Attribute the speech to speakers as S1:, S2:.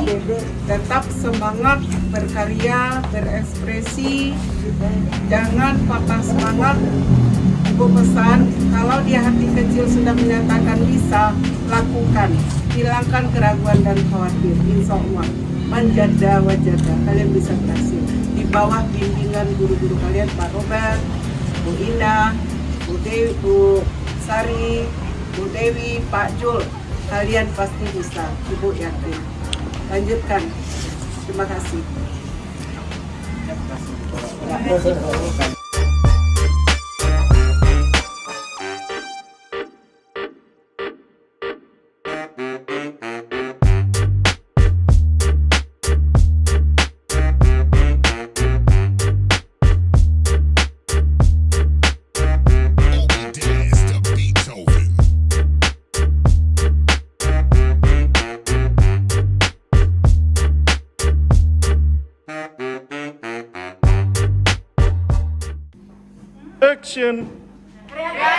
S1: adik-adik tetap semangat berkarya, berekspresi, jangan patah semangat. Ibu pesan, kalau di hati kecil sudah menyatakan bisa, lakukan. Hilangkan keraguan dan khawatir. Insya Allah, manjada wajada, kalian bisa berhasil. Di bawah bimbingan guru-guru kalian, Pak Robert, Bu Indah, Bu Dewi, Bu Sari, Bu Dewi, Pak Jul, kalian pasti bisa. Ibu yakin. Lanjutkan. Terima kasih.
S2: Action!
S3: Karya